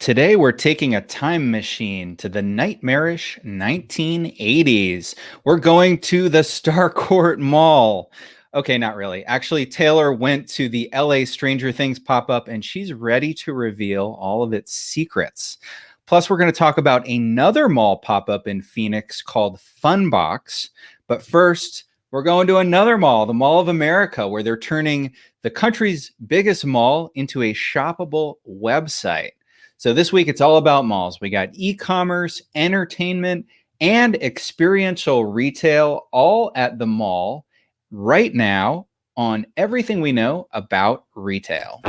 Today, we're taking a time machine to the nightmarish 1980s. We're going to the Starcourt Mall. Okay, not really. Actually, Taylor went to the LA Stranger Things pop-up and she's ready to reveal all of its secrets. Plus, we're going to talk about another mall pop-up in Phoenix called FunBox. But first, we're going to another mall, the Mall of America, where they're turning the country's biggest mall into a shoppable website. So this week, it's all about malls. We got e-commerce, entertainment, and experiential retail all at the mall right now on everything we know about retail.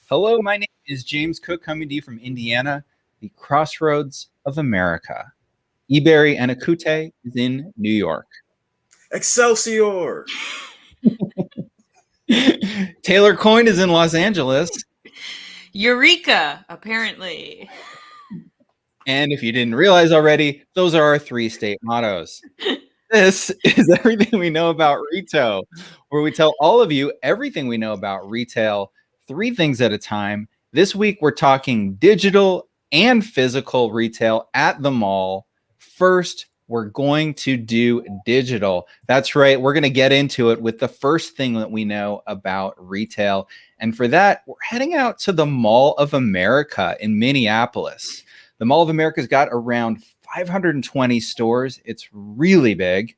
Hello, my name is James Cook, coming to you from Indiana, the crossroads of America. Ebere Anokute is in New York. Excelsior! Taylor Coyne is in Los Angeles. Eureka, apparently. And if you didn't realize already, those are our three state mottos. This is everything we know about retail, where we tell all of you everything we know about retail, 3 things at a time. This week, we're talking digital and physical retail at the mall. First, we're going to do digital. That's right. We're going to get into it with the first thing that we know about retail. And for that, we're heading out to the Mall of America in Minneapolis. The Mall of America's got around 520 stores. It's really big.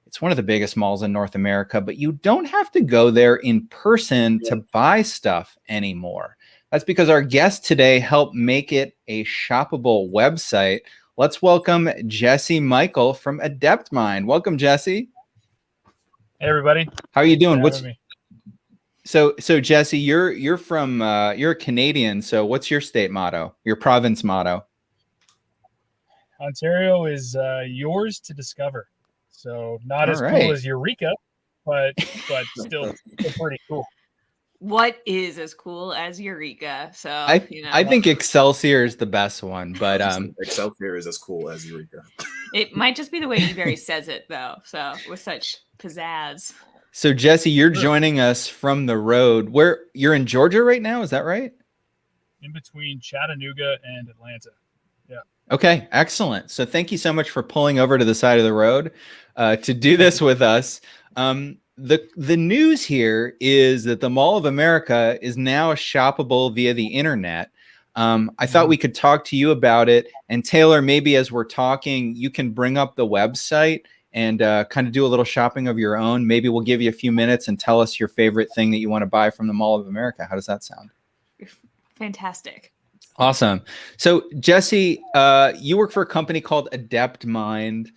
It's one of the biggest malls in North America, but you don't have to go there in person to buy stuff anymore. That's because our guests today help make it a shoppable website. Let's welcome Jesse Michael from AdeptMind. Welcome, Jesse. Hey, everybody. How are you doing? So Jesse, you're from you're a Canadian. So what's your state motto? Your province motto? Ontario is yours to discover. So not as right. cool as Eureka, but still pretty cool. What is as cool as Eureka? So I think Excelsior is the best one, but Excelsior is as cool as Eureka. It might just be the way Ebere says it, though. So with such pizzazz. So Jesse, you're joining us from the road. Where you're in Georgia right now? Is that right? In between Chattanooga and Atlanta. Yeah. Okay, excellent. So thank you so much for pulling over to the side of the road to do this with us. The news here is that the Mall of America is now shoppable via the internet. I thought we could talk to you about it. And Taylor, maybe as we're talking, you can bring up the website and kind of do a little shopping of your own. Maybe we'll give you a few minutes and tell us your favorite thing that you want to buy from the Mall of America. How does that sound? Fantastic. Awesome. So Jesse, you work for a company called AdeptMind.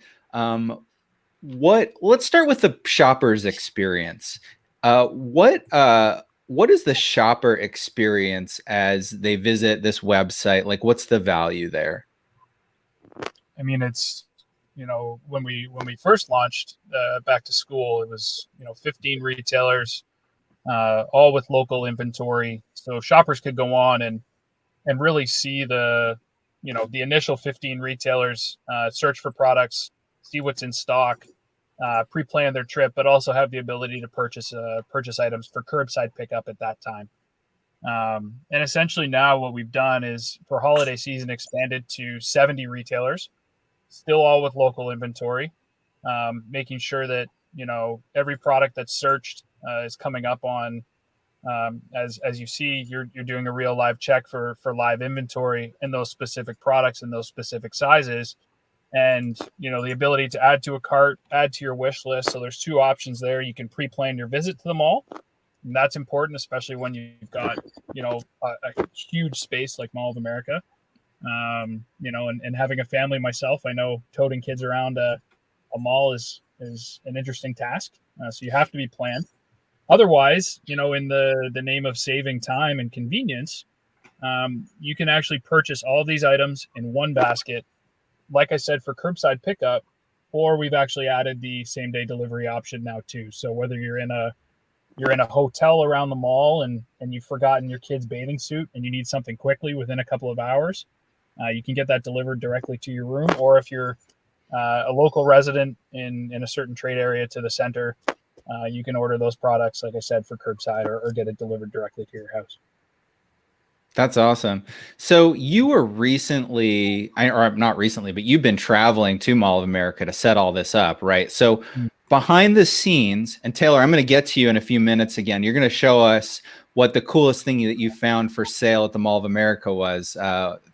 Let's start with the shopper's experience. What is the shopper experience as they visit this website? Like, what's the value there? I mean, it's, when we first launched back to school, it was, 15 retailers, all with local inventory. So shoppers could go on and really see the initial 15 retailers, search for products, see what's in stock, pre-plan their trip, but also have the ability to purchase items for curbside pickup at that time. And essentially now what we've done is for holiday season expanded to 70 retailers, still all with local inventory, making sure that, every product that's searched is coming up on, as you see, you're doing a real live check for live inventory in those specific products and those specific sizes. And, the ability to add to a cart, add to your wish list. So there's 2 options there. You can pre-plan your visit to the mall. And that's important, especially when you've got, a huge space like Mall of America. And having a family myself, I know toting kids around a mall is an interesting task. So you have to be planned. Otherwise, in the name of saving time and convenience, you can actually purchase all these items in one basket. Like I said, for curbside pickup, or we've actually added the same day delivery option now too. So whether you're in a hotel around the mall and you've forgotten your kid's bathing suit and you need something quickly within a couple of hours, you can get that delivered directly to your room. Or if you're a local resident in a certain trade area to the center, you can order those products, like I said, for curbside or get it delivered directly to your house. That's awesome. So you were recently, or not recently, but you've been traveling to Mall of America to set all this up, right? So behind the scenes, and Taylor, I'm going to get to you in a few minutes again. You're going to show us what the coolest thing that you found for sale at the Mall of America was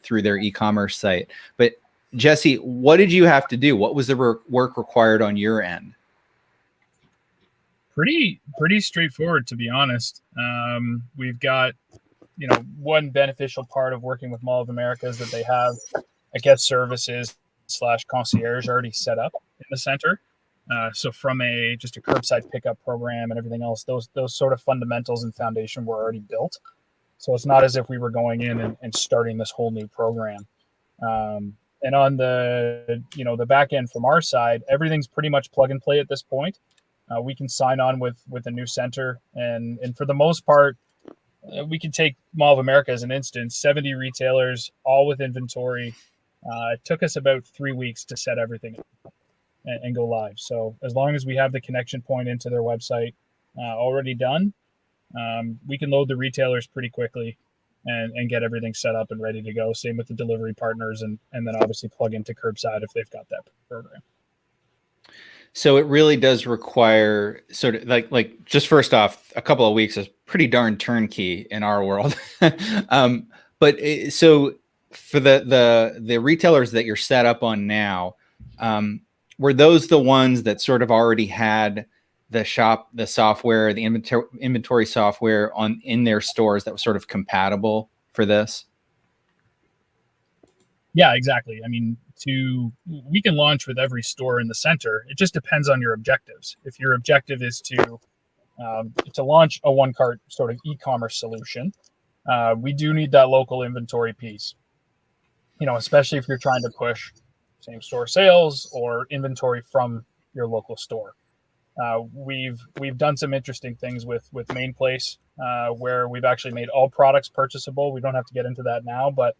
through their e-commerce site. But Jesse, what did you have to do? What was the work required on your end? Pretty straightforward, to be honest. We've got, one beneficial part of working with Mall of America is that they have a guest services / concierge already set up in the center. So from just a curbside pickup program and everything else, those sort of fundamentals and foundation were already built. So it's not as if we were going in and starting this whole new program. And on the back end from our side, everything's pretty much plug and play at this point. We can sign on with a new center, and for the most part, we can take Mall of America as an instance. 70 retailers, all with inventory. It took us about 3 weeks to set everything up and go live. So as long as we have the connection point into their website already done, we can load the retailers pretty quickly and get everything set up and ready to go. Same with the delivery partners, and then obviously plug into curbside if they've got that program. So it really does require sort of like just first off, a couple of weeks is pretty darn turnkey in our world. So for the retailers that you're set up on now, were those the ones that sort of already had the software, the inventory software in their stores that was sort of compatible for this? Yeah, exactly. I mean, we can launch with every store in the center. It just depends on your objectives. If your objective is to launch a one cart sort of e-commerce solution, we do need that local inventory piece. Especially if you're trying to push same store sales or inventory from your local store. We've done some interesting things with Main Place, where we've actually made all products purchasable. We don't have to get into that now, but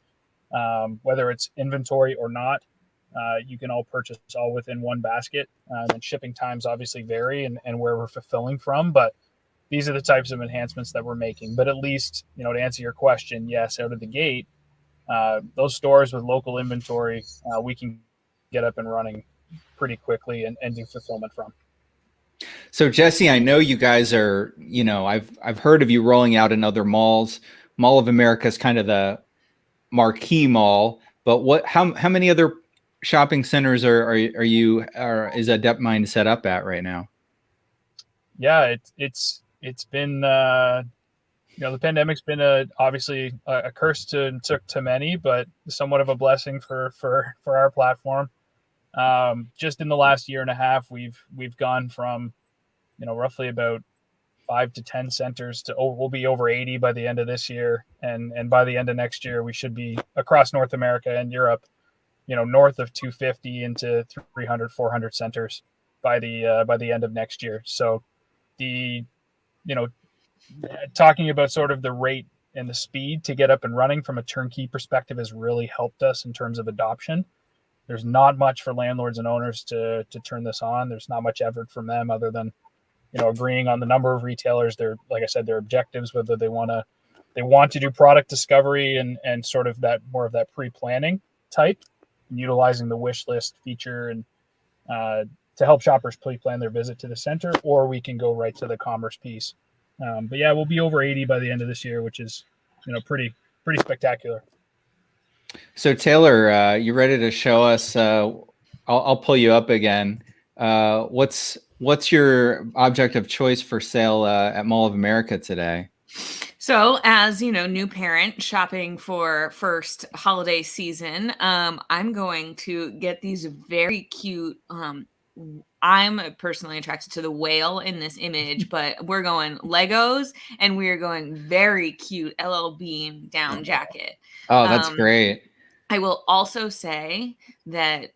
whether it's inventory or not, you can all purchase all within one basket. And shipping times obviously vary and where we're fulfilling from, but these are the types of enhancements that we're making. But at least, to answer your question, yes, out of the gate, those stores with local inventory, we can get up and running pretty quickly and do fulfillment from. So Jesse, I know you guys are, I've heard of you rolling out in other malls. Mall of America is kind of the marquee mall, but how many other shopping centers is Adept Mind set up at right now? Yeah, it's been the pandemic's been obviously a curse to many, but somewhat of a blessing for our platform. Just in the last year and a half, we've gone from roughly about 5 to 10 centers to we'll be over 80 by the end of this year, and by the end of next year we should be across North America and Europe, north of 250 into 300 400 centers by the end of next year. So talking about sort of the rate and the speed to get up and running from a turnkey perspective has really helped us in terms of adoption. There's not much for landlords and owners to turn this on. There's not much effort from them other than agreeing on the number of retailers, like I said, their objectives, whether they want to do product discovery and sort of that more of that pre-planning type, and utilizing the wish list feature and to help shoppers pre-plan their visit to the center, or we can go right to the commerce piece. But yeah, we'll be over 80 by the end of this year, which is pretty spectacular. So Taylor, you ready to show us? I'll pull you up again. What's your object of choice for sale at Mall of America today? So as new parent shopping for first holiday season, I'm going to get these very cute, I'm personally attracted to the whale in this image, but we're going Legos and we're going very cute LL Bean down jacket. Oh, that's great. I will also say that,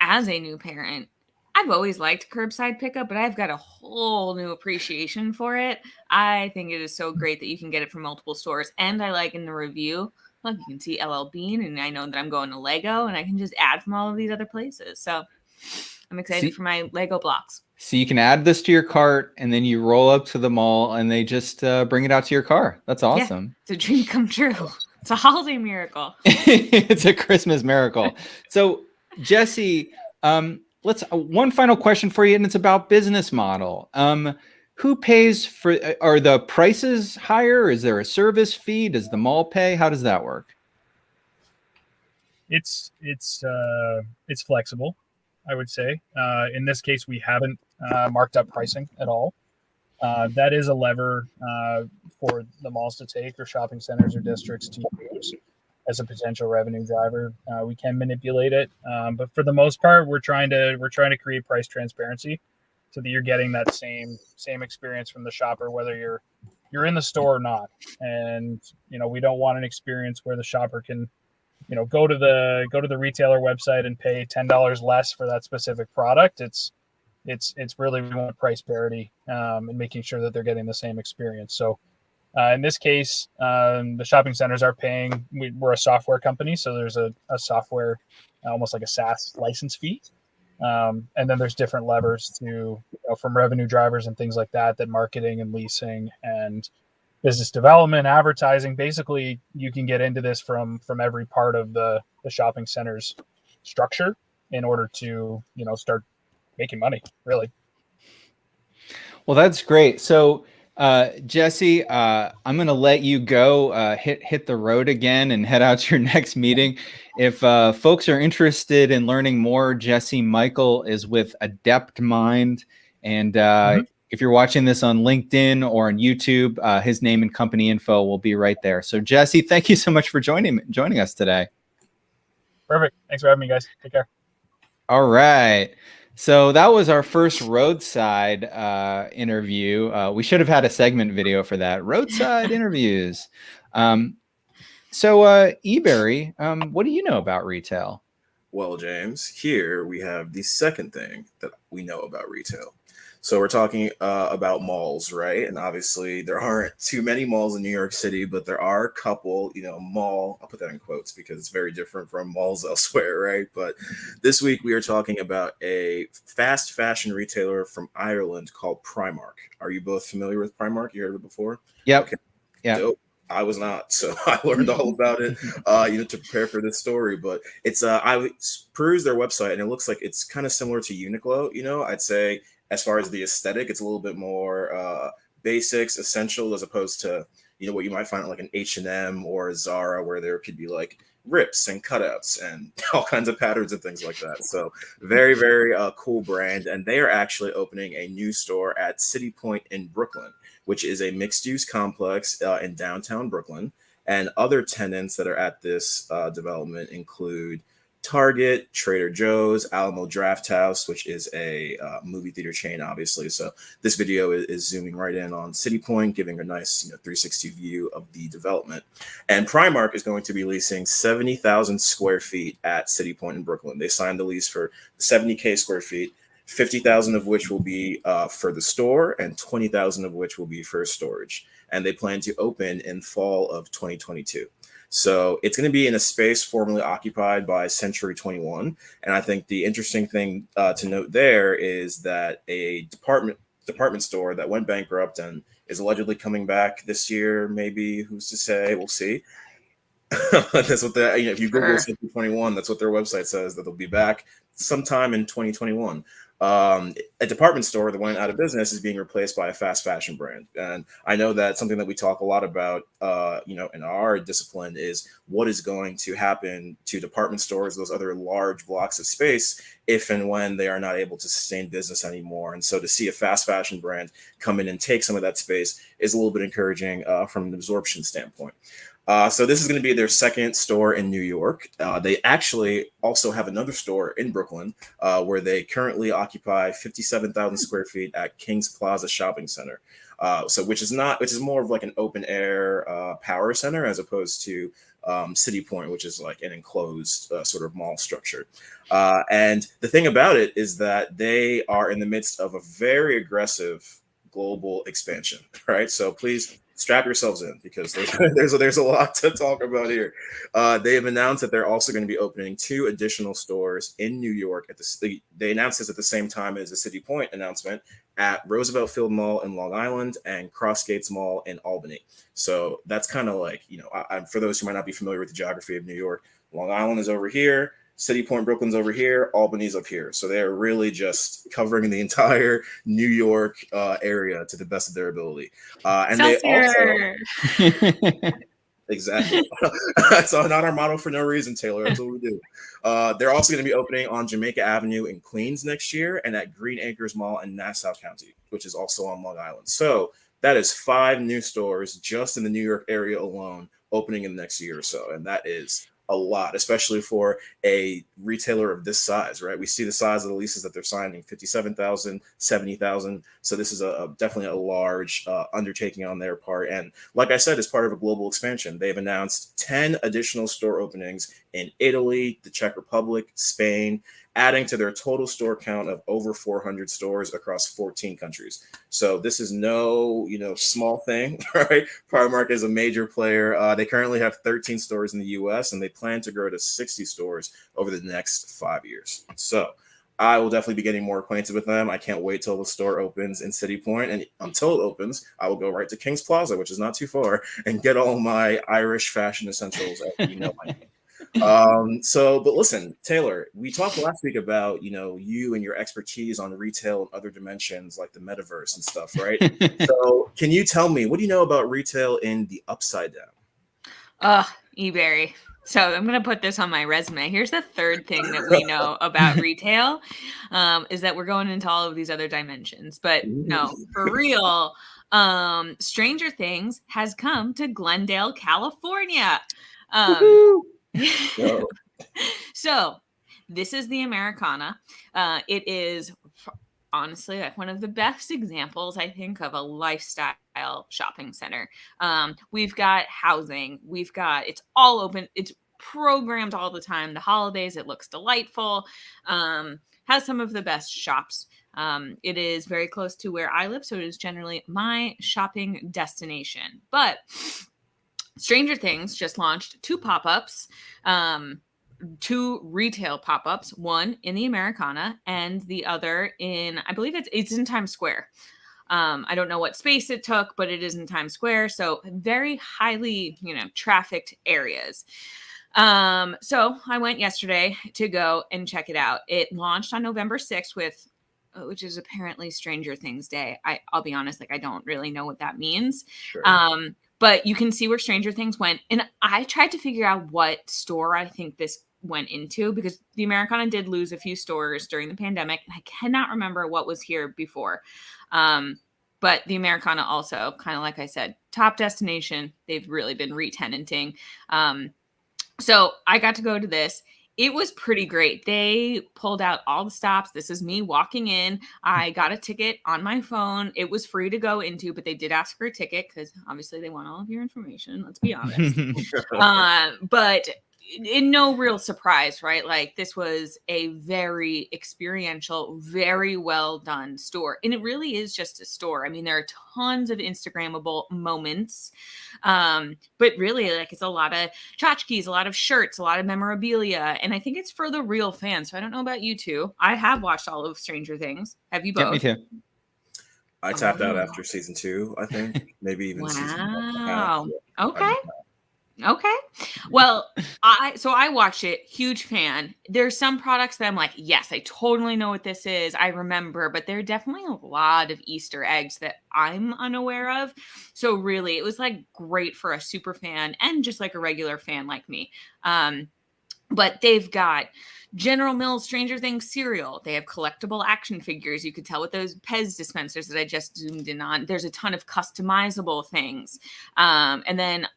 as a new parent, I've always liked curbside pickup, but I've got a whole new appreciation for it. I think it is so great that you can get it from multiple stores. And I like in the review, look, you can see LL Bean, and I know that I'm going to Lego, and I can just add from all of these other places. So I'm excited for my Lego blocks. So you can add this to your cart, and then you roll up to the mall, and they just bring it out to your car. That's awesome. Yeah, it's a dream come true. It's a holiday miracle. It's a Christmas miracle. So Jesse, let's one final question for you, and it's about business model. Who pays for? Are the prices higher? Is there a service fee? Does the mall pay? How does that work? It's flexible, I would say. In this case, we haven't marked up pricing at all. That is a lever for the malls to take, or shopping centers or districts to use as a potential revenue driver. We can manipulate it, but for the most part, we're trying to create price transparency so that you're getting that same experience from the shopper, whether you're in the store or not. And we don't want an experience where the shopper can go to the retailer website and pay $10 less for that specific product. It's really, we want price parity and making sure that they're getting the same experience. So in this case, the shopping centers are paying. We're a software company, so there's a software, almost like a SaaS license fee, and then there's different levers to from revenue drivers and things like that marketing and leasing and business development, advertising. Basically, you can get into this from every part of the shopping center's structure in order to start making money, really. Well, that's great. So Jesse, I'm going to let you go hit the road again and head out to your next meeting. If folks are interested in learning more, Jesse Michael is with Adept Mind, and if you're watching this on LinkedIn or on YouTube, his name and company info will be right there. So Jesse, thank you so much for joining us today. Perfect. Thanks for having me, guys. Take care. All right. So that was our first roadside interview. We should have had a segment video for that. Roadside interviews. So Ebere, what do you know about retail? Well, James, here we have the second thing that we know about retail. So we're talking about malls, right? And obviously there aren't too many malls in New York City, but there are a couple, mall, I'll put that in quotes because it's very different from malls elsewhere, right? But this week we are talking about a fast fashion retailer from Ireland called Primark. Are you both familiar with Primark? You heard of it before? Yep. Okay. Yeah. Dope. I was not, so I learned all about it, to prepare for this story. But it's I perused their website, and it looks like it's kind of similar to Uniqlo. I'd say as far as the aesthetic, it's a little bit more basics, essential, as opposed to what you might find at like an H&M or a Zara, where there could be like rips and cutouts and all kinds of patterns and things like that. So very, very cool brand, and they are actually opening a new store at City Point in Brooklyn, which is a mixed-use complex in downtown Brooklyn. And other tenants that are at this development include Target, Trader Joe's, Alamo Drafthouse, which is a movie theater chain, obviously. So this video is zooming right in on City Point, giving a nice 360 view of the development. And Primark is going to be leasing 70,000 square feet at City Point in Brooklyn. They signed the lease for 70K square feet, 50,000 of which will be for the store and 20,000 of which will be for storage. And they plan to open in fall of 2022. So it's going to be in a space formerly occupied by Century 21. And I think the interesting thing to note there is that a department store that went bankrupt and is allegedly coming back this year, maybe, who's to say, we'll see. That's what if you Google Century 21, that's what their website says, that they'll be back sometime in 2021. A department store that went out of business is being replaced by a fast fashion brand. And I know that something that we talk a lot about, in our discipline is what is going to happen to department stores, those other large blocks of space, if and when they are not able to sustain business anymore. And so to see a fast fashion brand come in and take some of that space is a little bit encouraging from an absorption standpoint. So this is going to be their second store in New York. They actually also have another store in Brooklyn where they currently occupy 57,000 square feet at Kings Plaza Shopping Center. Which is more of like an open air power center as opposed to City Point, which is like an enclosed sort of mall structure. And the thing about it is that they are in the midst of a very aggressive global expansion, right? So please strap yourselves in because there's a lot to talk about here. They have announced that they're also going to be opening 2 additional stores in New York they announced this at the same time as the City Point announcement at Roosevelt Field Mall in Long Island and Crossgates Mall in Albany. So that's kind of like, for those who might not be familiar with the geography of New York, Long Island is over here, City Point, Brooklyn's over here, Albany's up here. So they're really just covering the entire New York area to the best of their ability. And they also... Exactly. That's not our motto for no reason, Taylor. That's what we do. They're also going to be opening on Jamaica Avenue in Queens next year and at Green Acres Mall in Nassau County, which is also on Long Island. So that is 5 new stores just in the New York area alone opening in the next year or so. And that is a lot, especially for a retailer of this size, right? We see the size of the leases that they're signing, 57,000, 70,000. So this is definitely a large undertaking on their part. And like I said, as part of a global expansion, they've announced 10 additional store openings in Italy, the Czech Republic, Spain, adding to their total store count of over 400 stores across 14 countries. So this is no, small thing, right? Primark is a major player. They currently have 13 stores in the US, and they plan to grow to 60 stores over the next 5 years. So I will definitely be getting more acquainted with them. I can't wait till the store opens in City Point. And until it opens, I will go right to King's Plaza, which is not too far, and get all my Irish fashion essentials as you know I need. But listen, Taylor, we talked last week about, you and your expertise on retail and other dimensions like the metaverse and stuff, right? So can you tell me, what do you know about retail in the upside down? Ebere. So I'm going to put this on my resume. Here's the third thing that we know about retail, is that we're going into all of these other dimensions. But no, for real, Stranger Things has come to Glendale, California. So this is the Americana. It is honestly like one of the best examples, I think, of a lifestyle shopping center. We've got housing. It's all open. It's programmed all the time. The holidays, it looks delightful. Has some of the best shops. It is very close to where I live, so it is generally my shopping destination. But Stranger Things just launched 2 pop-ups, 2 retail pop-ups, one in the Americana and the other in, I believe it's in Times Square. I don't know what space it took, but it is in Times Square. So very highly, trafficked areas. So I went yesterday to go and check it out. It launched on November 6th which is apparently Stranger Things Day. I'll be honest, I don't really know what that means. Sure. But you can see where Stranger Things went. And I tried to figure out what store I think this went into, because the Americana did lose a few stores during the pandemic. And I cannot remember what was here before. But the Americana also, kind of like I said, top destination. They've really been re-tenanting. So I got to go to this. It was pretty great. They pulled out all the stops. This is me walking in. I got a ticket on my phone. It was free to go into, but they did ask for a ticket because obviously they want all of your information. Let's be honest. But in no real surprise, right? Like, this was a very experiential, very well done store. And it really is just a store. I mean, there are tons of Instagrammable moments. But really, it's a lot of tchotchkes, a lot of shirts, a lot of memorabilia. And I think it's for the real fans. So I don't know about you two. I have watched all of Stranger Things. Have you both? Yeah, me too. I tapped out after season 2, I think. Maybe even season 1. Wow. Okay. Well, I watched it. Huge fan. There's some products that I'm like, yes, I totally know what this is. I remember, but there are definitely a lot of Easter eggs that I'm unaware of. So really, it was great for a super fan and just a regular fan like me. But they've got General Mills Stranger Things cereal. They have collectible action figures. You could tell with those Pez dispensers that I just zoomed in on. There's a ton of customizable things. And then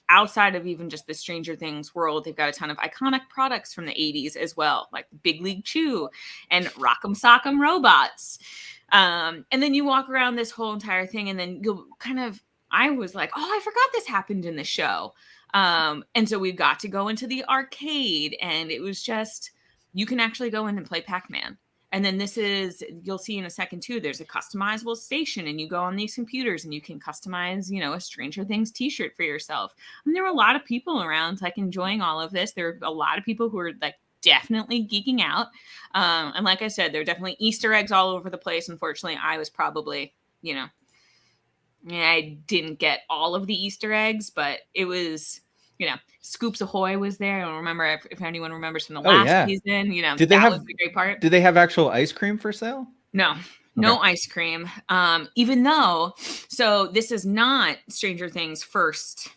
outside of even just the Stranger Things world, they've got a ton of iconic products from the 80s as well, like Big League Chew and Rock'em Sock'em Robots. And then you walk around this whole entire thing, and then you'll I was like, oh, I forgot this happened in the show. And so we got to go into the arcade, and it was just, you can actually go in and play Pac-Man. And then you'll see in a second too, there's a customizable station, and you go on these computers and you can customize, a Stranger Things t-shirt for yourself. And there were a lot of people around like enjoying all of this. There were a lot of people who were like definitely geeking out. And like I said, there are definitely Easter eggs all over the place. Unfortunately, I was probably, I didn't get all of the Easter eggs, but it was, Scoops Ahoy was there. I don't remember if anyone remembers from the last season. Did they was the great part. Did they have actual ice cream for sale? No, no ice cream. Even though, so this is not Stranger Things' first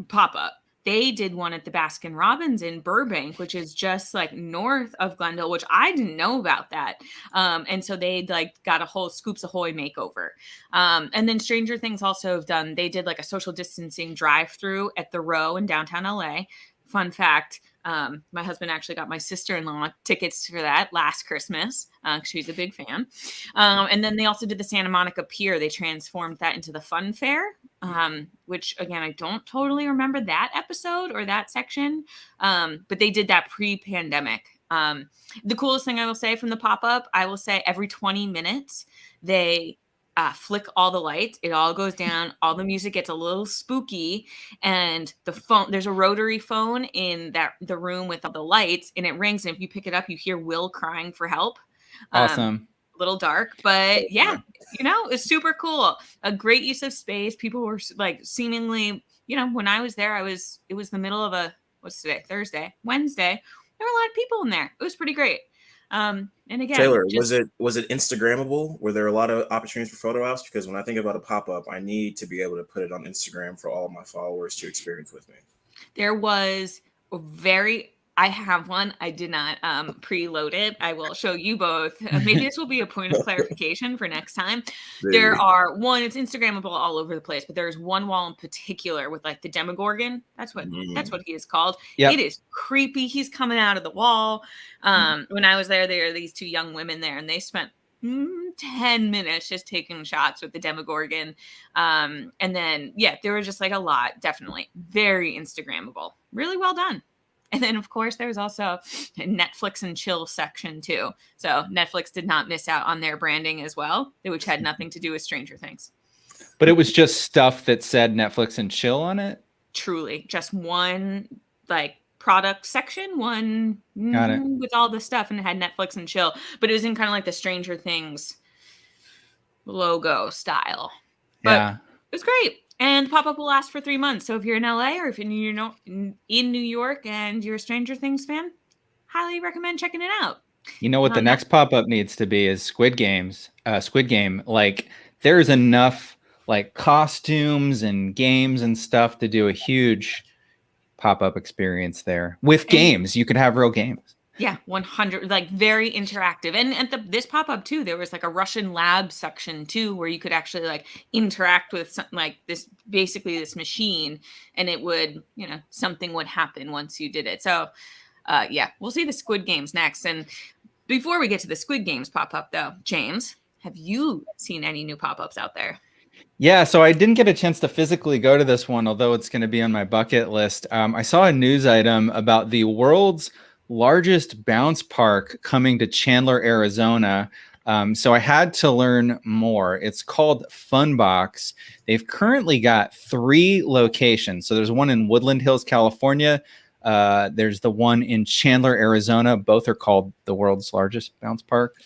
pop-up. They did one at the Baskin Robbins in Burbank, which is just like north of Glendale, which I didn't know about that. And so they like got a whole Scoops Ahoy makeover. And then Stranger Things also they did like a social distancing drive-through at the Row in downtown LA. Fun fact, my husband actually got my sister-in-law tickets for that last Christmas. She's a big fan. And then they also did the Santa Monica Pier. They transformed that into the Fun Fair, which again, I don't totally remember that episode or that section. But they did that pre-pandemic. The coolest thing I will say from the pop-up, I will say every 20 minutes, they flick all the lights. It all goes down. All the music gets a little spooky, and the phone. There's a rotary phone in the room with all the lights, and it rings. And if you pick it up, you hear Will crying for help. Awesome. A little dark, but yeah, it's super cool. A great use of space. People were like seemingly, when I was there, it was the middle of what's today? Thursday, Wednesday. There were a lot of people in there. It was pretty great. And again, Taylor, was it Instagrammable? Were there a lot of opportunities for photo ops? Because when I think about a pop-up, I need to be able to put it on Instagram for all of my followers to experience with me. There was I have one. I did not preload it. I will show you both. Maybe this will be a point of clarification for next time. Maybe. It's Instagrammable all over the place, but there's one wall in particular with like the Demogorgon. That's what he is called. Yep. It is creepy. He's coming out of the wall. When I was there are these two young women there, and they spent 10 minutes just taking shots with the Demogorgon. And then, there was just like a lot, definitely very Instagrammable, really well done. And then, of course, there's also a Netflix and chill section, too. So Netflix did not miss out on their branding as well, which had nothing to do with Stranger Things. But it was just stuff that said Netflix and chill on it? Truly. Just one, like, product section, Got it. With all the stuff, and it had Netflix and chill. But it was in kind of like the Stranger Things logo style. But it was great. And the pop-up will last for 3 months. So if you're in LA or if you're in New York and you're a Stranger Things fan, highly recommend checking it out. You know what the next pop-up needs to be is Squid Game. Like, there's enough like costumes and games and stuff to do a huge pop-up experience there. With games, you could have real games. Yeah, 100, like very interactive. And at this pop-up too, there was like a Russian lab section too, where you could actually like interact with something like this machine, and it would, something would happen once you did it. So we'll see the Squid Games next. And before we get to the Squid Games pop-up though, James, have you seen any new pop-ups out there? Yeah, so I didn't get a chance to physically go to this one, although it's going to be on my bucket list. I saw a news item about the world's largest bounce park coming to Chandler, Arizona. So I had to learn more. It's called FunBox. They've currently got 3 locations. So there's one in Woodland Hills, California. There's the one in Chandler, Arizona. Both are called the world's largest bounce park.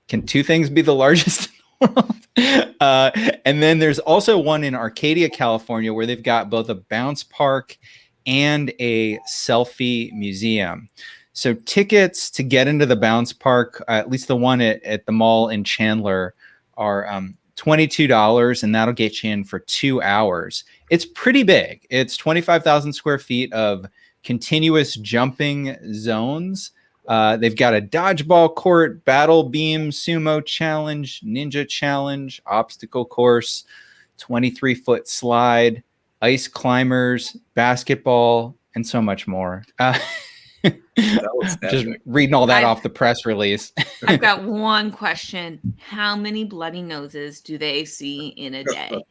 Can 2 things be the largest in the world? And then there's also one in Arcadia, California, where they've got both a bounce park and a selfie museum. So tickets to get into the bounce park, at least the one at the mall in Chandler, are $22, and that'll get you in for 2 hours. It's pretty big. It's 25,000 square feet of continuous jumping zones. They've got a dodgeball court, battle beam, sumo challenge, ninja challenge, obstacle course, 23-foot slide, ice climbers, basketball, and so much more. That was Just epic. reading all that I've- off the press release. I've got one question. How many bloody noses do they see in a day?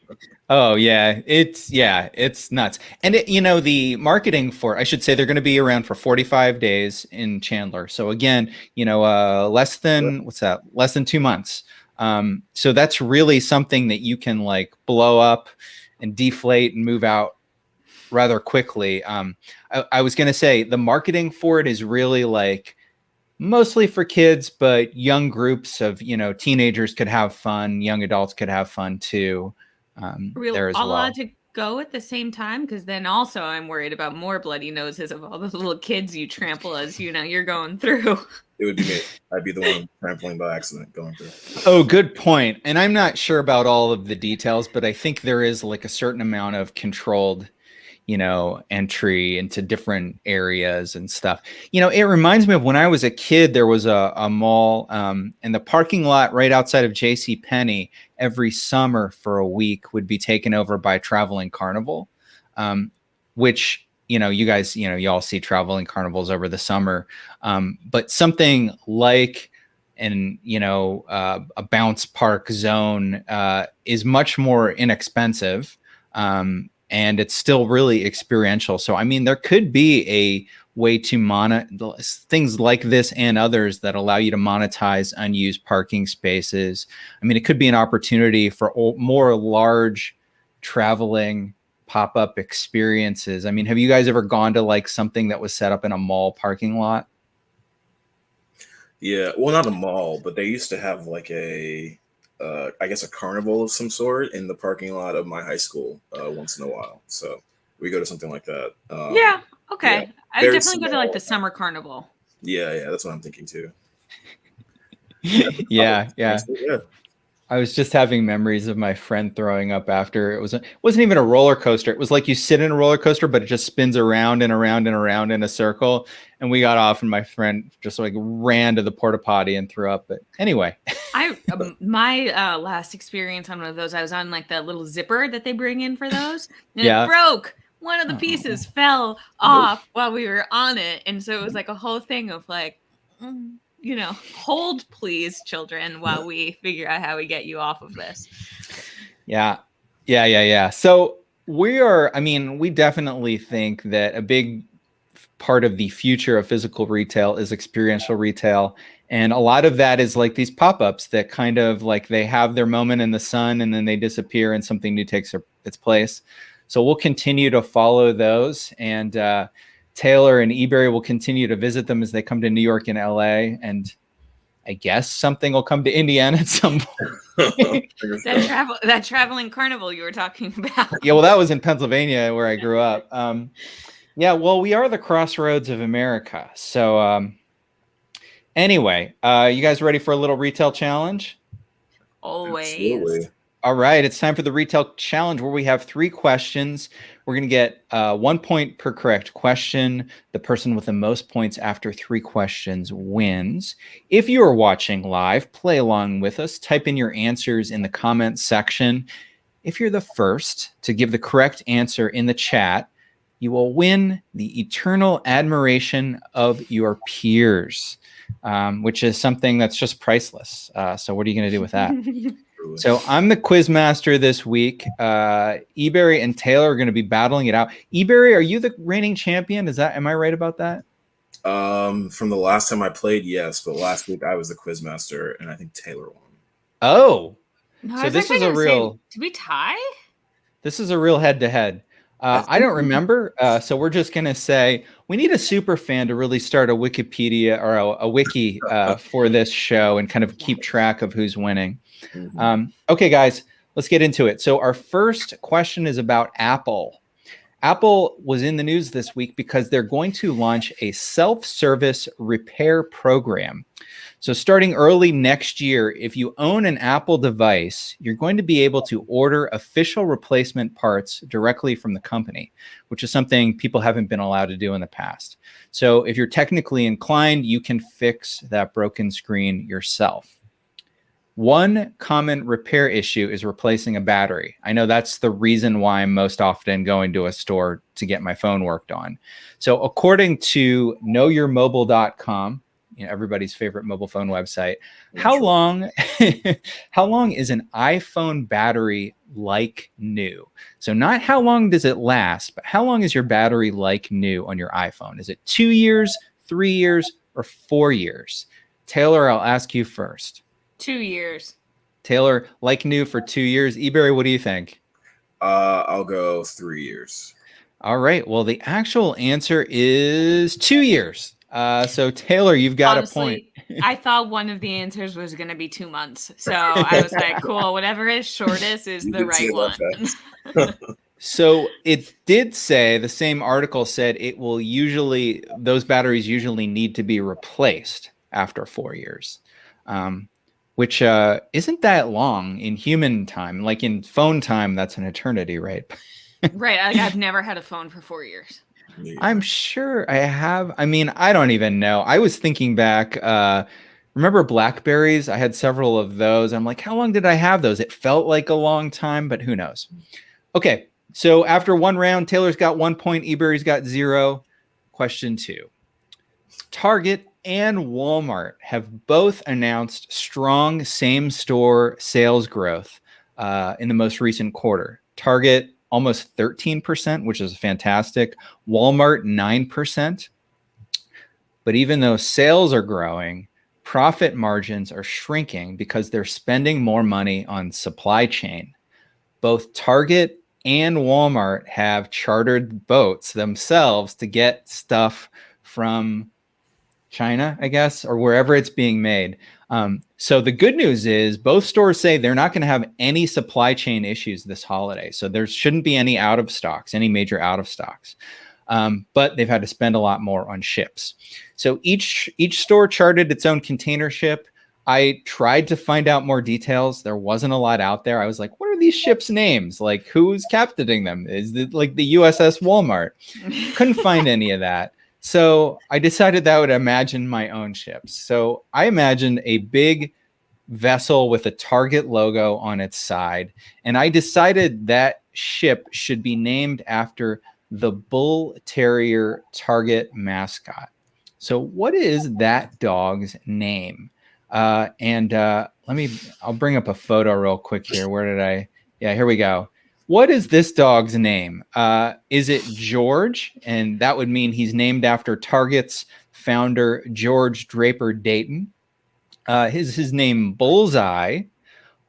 Oh yeah, it's nuts. And the marketing for, I should say, they're going to be around for 45 days in Chandler. So again, less than 2 months. So that's really something that you can like blow up and deflate and move out rather quickly. I was going to say the marketing for it is really like mostly for kids, but young groups of, teenagers could have fun. Young adults could have fun too. There as all well. allowed to go at the same time? Because then also I'm worried about more bloody noses of all the little kids you trample as you're going through. It would be me. I'd be the one trampling by accident going through. Oh, good point. And I'm not sure about all of the details, but I think there is like a certain amount of controlled, entry into different areas and stuff. It reminds me of when I was a kid, there was a mall and the parking lot right outside of JCPenney every summer for a week would be taken over by traveling carnival, which, you guys, you all see traveling carnivals over the summer. But something like a bounce park zone is much more inexpensive. And it's still really experiential. So, I mean, there could be a way to things like this and others that allow you to monetize unused parking spaces. I mean, it could be an opportunity for more large traveling pop-up experiences. I mean, have you guys ever gone to like something that was set up in a mall parking lot? Yeah, well, not a mall, but they used to have like I guess a carnival of some sort in the parking lot of my high school once in a while. So we go to something like that. Yeah. Okay. Yeah, I would very definitely go to like the summer carnival. Yeah, that's what I'm thinking too. Yeah. Yeah. I was just having memories of my friend throwing up after it wasn't even a roller coaster. It was like you sit in a roller coaster, but it just spins around and around and around in a circle. And we got off and my friend just like ran to the porta potty and threw up. But anyway, my last experience on one of those, I was on like the little zipper that they bring in for those, and Yeah. it broke. One of the pieces fell off while we were on it, and so it was like a whole thing of like, hold please, children, while we figure out how we get you off of this. Yeah. So we definitely think that a big part of the future of physical retail is experiential retail. And a lot of that is like these pop-ups that kind of like they have their moment in the sun and then they disappear and something new takes its place. So we'll continue to follow those. And Taylor and Ebere will continue to visit them as they come to New York and LA. And I guess something will come to Indiana at some point. that traveling carnival you were talking about. Yeah, well, that was in Pennsylvania where I grew up. Yeah, well, we are the crossroads of America. So anyway, you guys ready for a little retail challenge? Always. Absolutely. All right, it's time for the retail challenge where we have 3 questions. We're going to get 1 point per correct question. The person with the most points after 3 questions wins. If you are watching live, play along with us. Type in your answers in the comments section. If you're the first to give the correct answer in the chat, you will win the eternal admiration of your peers, which is something that's just priceless. So what are you going to do with that? So I'm the quiz master this week. Ebere and Taylor are going to be battling it out. Ebere, are you the reigning champion? Am I right about that? From the last time I played, yes, but last week I was the quiz master, and I think Taylor won. Oh, No, so this is a real. Did we tie? This is a real head-to-head. I don't remember, so we're just going to say we need a super fan to really start a Wikipedia or a wiki for this show and kind of keep track of who's winning. Mm-hmm. Okay, guys, let's get into it. So our first question is about Apple. Apple was in the news this week because they're going to launch a self-service repair program. So starting early next year, if you own an Apple device, you're going to be able to order official replacement parts directly from the company, which is something people haven't been allowed to do in the past. So if you're technically inclined, you can fix that broken screen yourself. One common repair issue is replacing a battery. I know that's the reason why I'm most often going to a store to get my phone worked on. So according to knowyourmobile.com, everybody's favorite mobile phone website, how long is an iPhone battery like new? So not how long does it last, but how long is your battery like new on your iPhone? Is it 2 years, 3 years, or 4 years? Taylor, I'll ask you first. 2 years. Taylor, like new for 2 years. Ebere, what do you think? I'll go 3 years. All right. Well, the actual answer is 2 years. So Taylor, you've got a point. I thought one of the answers was going to be 2 months. So I was like, cool, whatever is shortest is the right one. So it did say, the same article said those batteries usually need to be replaced after 4 years. Which isn't that long in human time. Like in phone time, that's an eternity, right? Right. I've never had a phone for 4 years. I'm sure I have. I mean, I don't even know. I was thinking back. Remember Blackberries? I had several of those. I'm like, how long did I have those? It felt like a long time, but who knows? Okay. So after one round, Taylor's got 1 point. Ebere's got 0. Question 2. Target and Walmart have both announced strong same-store sales growth in the most recent quarter. Target almost 13%, which is fantastic. Walmart 9%. But even though sales are growing, profit margins are shrinking because they're spending more money on supply chain. Both Target and Walmart have chartered boats themselves to get stuff from China, I guess, or wherever it's being made. So the good news is both stores say they're not going to have any supply chain issues this holiday. So there shouldn't be any out of stocks, any major out of stocks. But they've had to spend a lot more on ships. So each store charted its own container ship. I tried to find out more details. There wasn't a lot out there. I was like, what are these ships' names? Like, who's captaining them? Is it like the USS Walmart? Couldn't find any of that. So I decided that I would imagine my own ships. So I imagined a big vessel with a Target logo on its side. And I decided that ship should be named after the Bull Terrier Target mascot. So what is that dog's name? I'll bring up a photo real quick here. Here we go. What is this dog's name? Is it George? And that would mean he's named after Target's founder, George Draper Dayton. Is his name Bullseye?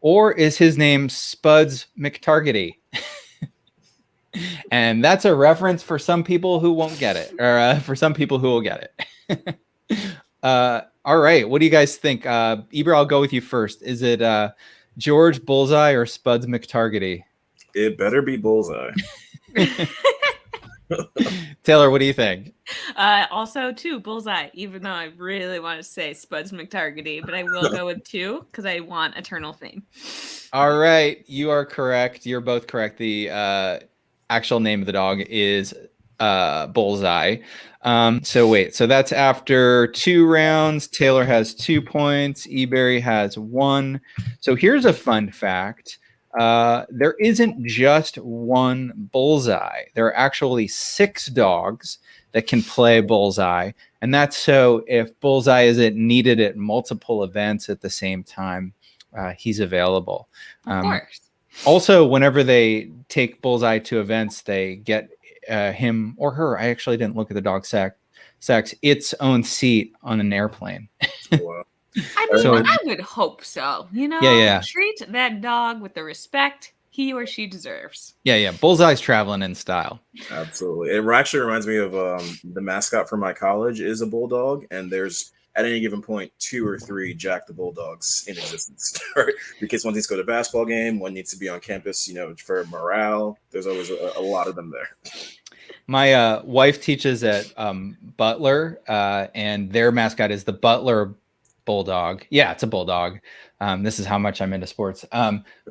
Or is his name Spuds McTargety? And that's a reference for some people who won't get it, or for some people who will get it. All right. What do you guys think? Ebere, I'll go with you first. Is it George Bullseye or Spuds McTargety? It better be Bullseye. Taylor, what do you think? Also, 2, Bullseye, even though I really want to say Spuds McTargety, but I will go with 2 because I want eternal fame. All right. You are correct. You're both correct. The actual name of the dog is Bullseye. So that's after 2 rounds. Taylor has 2 points. Ebere has 1. So here's a fun fact. There isn't just one Bullseye. There are actually 6 dogs that can play Bullseye. And that's so if Bullseye isn't needed at multiple events at the same time, he's available. Of course. Also, whenever they take Bullseye to events, they get him or her, I actually didn't look at the dog sex, its own seat on an airplane. Wow. I mean, I would hope so. Yeah. Treat that dog with the respect he or she deserves. Yeah. Bullseye's traveling in style. Absolutely. It actually reminds me of the mascot for my college is a bulldog, and there's at any given point 2 or 3 Jack the Bulldogs in existence. Right? Because one needs to go to a basketball game, one needs to be on campus, for morale. There's always a lot of them there. My wife teaches at Butler, and their mascot is the Butler Bulldog. Yeah, it's a bulldog. This is how much I'm into sports.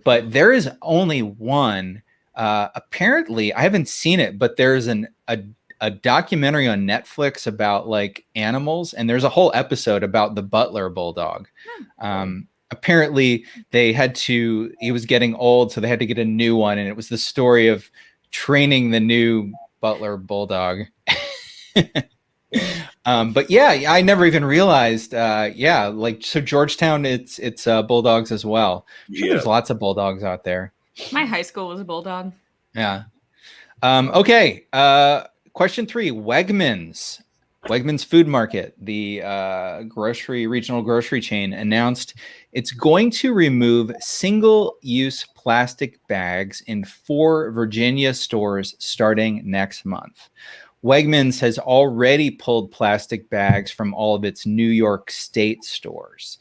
But there is only one. Apparently, I haven't seen it, but there's a documentary on Netflix about like animals, and there's a whole episode about the Butler Bulldog. apparently he was getting old, so they had to get a new one. And it was the story of training the new Butler Bulldog. But yeah, I never even realized. So Georgetown, it's Bulldogs as well. I'm sure there's lots of Bulldogs out there. My high school was a Bulldog. Yeah. Okay. Question 3: Wegmans Food Market, the regional grocery chain, announced it's going to remove single-use plastic bags in 4 Virginia stores starting next month. Wegmans has already pulled plastic bags from all of its New York State stores.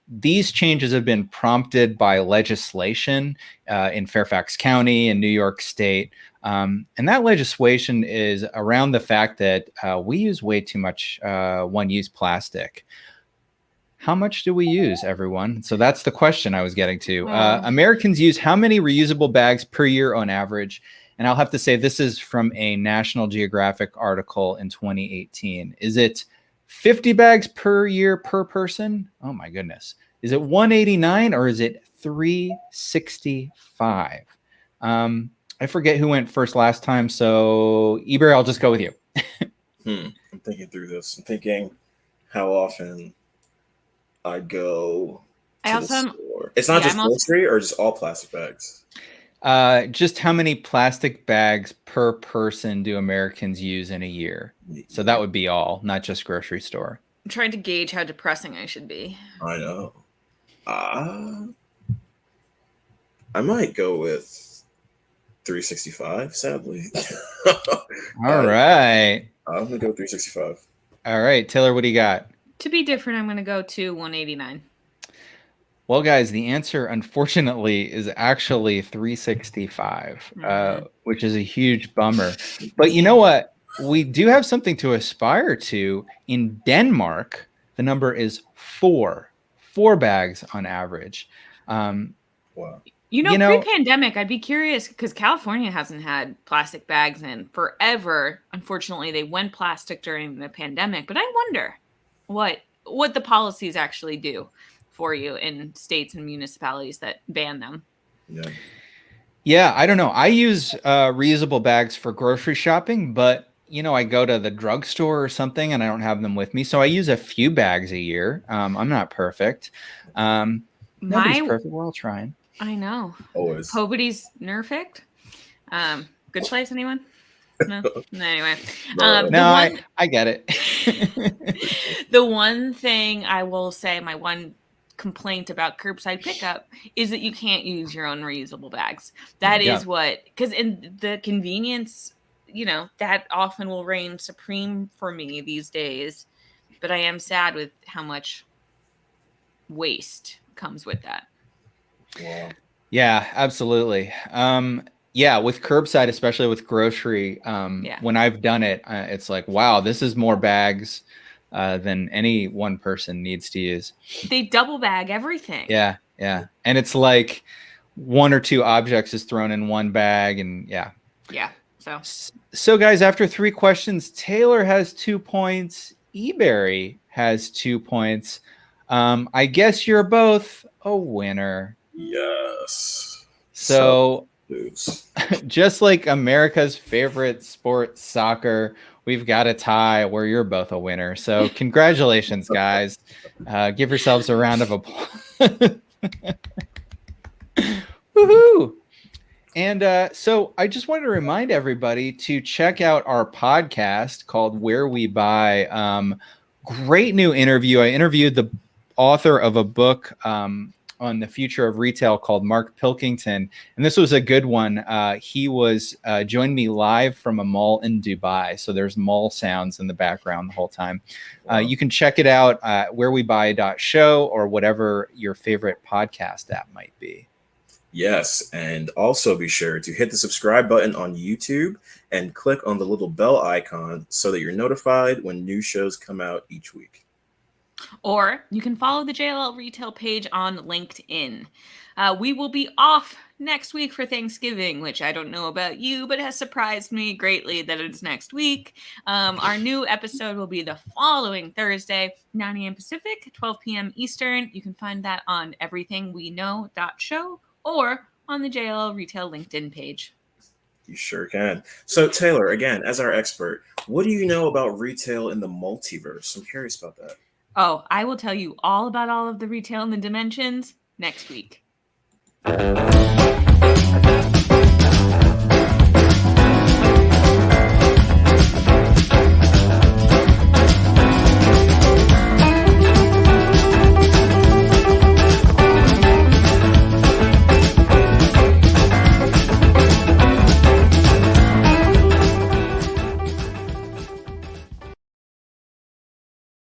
These changes have been prompted by legislation in Fairfax County and New York State. And that legislation is around the fact that we use way too much one-use plastic. How much do we use, everyone? So that's the question I was getting to. Americans use how many reusable bags per year on average? And I'll have to say this is from a National Geographic article in 2018. Is it 50 bags per year per person? Oh my goodness. Is it 189 or is it 365? I forget who went first last time. So Ebere, I'll just go with you. I'm thinking through this. I'm thinking how often I go to the store. It's not just grocery or just all plastic bags? Just how many plastic bags per person do Americans use in a year? So that would be all, not just grocery store. I'm trying to gauge how depressing I should be. I know. I might go with 365, sadly. All right. I'm going to go 365. All right. Taylor, what do you got? To be different, I'm going to go to 189. Well, guys, the answer, unfortunately, is actually 365, which is a huge bummer. But you know what? We do have something to aspire to. In Denmark, the number is 4 bags on average. Wow. Pre-pandemic, I'd be curious because California hasn't had plastic bags in forever. Unfortunately, they went plastic during the pandemic. But I wonder what the policies actually do for you in states and municipalities that ban them. Yeah, I don't know. I use reusable bags for grocery shopping, but I go to the drugstore or something and I don't have them with me. So I use a few bags a year. I'm not perfect. Nobody's perfect. We're all trying. I know. Always. Nobody's nerfect. Good place, anyone? No. Anyway. I get it. The one thing I will say, my one complaint about curbside pickup is that you can't use your own reusable bags. That is because in the convenience, that often will reign supreme for me these days. But I am sad with how much waste comes with that. Wow. Yeah, absolutely. With curbside, especially with grocery, when I've done it, it's like, wow, this is more bags than any one person needs to use. They double bag everything. Yeah. And it's like 1 or 2 objects is thrown in one bag, and Yeah. So guys, after 3 questions, Taylor has 2 points. Ebere has 2 points. I guess you're both a winner. Yes. So just like America's favorite sport, soccer, we've got a tie where you're both a winner. So congratulations, guys. Give yourselves a round of applause. Woohoo! And so I just wanted to remind everybody to check out our podcast called Where We Buy. Great new interview. I interviewed the author of a book on the future of retail called Mark Pilkington. And this was a good one. He joined me live from a mall in Dubai. So there's mall sounds in the background the whole time. Wow. You can check it out at wherewebuy.show or whatever your favorite podcast app might be. Yes, and also be sure to hit the subscribe button on YouTube and click on the little bell icon so that you're notified when new shows come out each week. Or you can follow the JLL retail page on LinkedIn. We will be off next week for Thanksgiving, which I don't know about you, but has surprised me greatly that it's next week. Our new episode will be the following Thursday, 9 a.m. Pacific, 12 p.m. Eastern. You can find that on everythingweknow.show or on the JLL Retail LinkedIn page. You sure can. So, Taylor, again, as our expert, what do you know about retail in the multiverse? I'm curious about that. Oh, I will tell you all about all of the retail and the dimensions next week.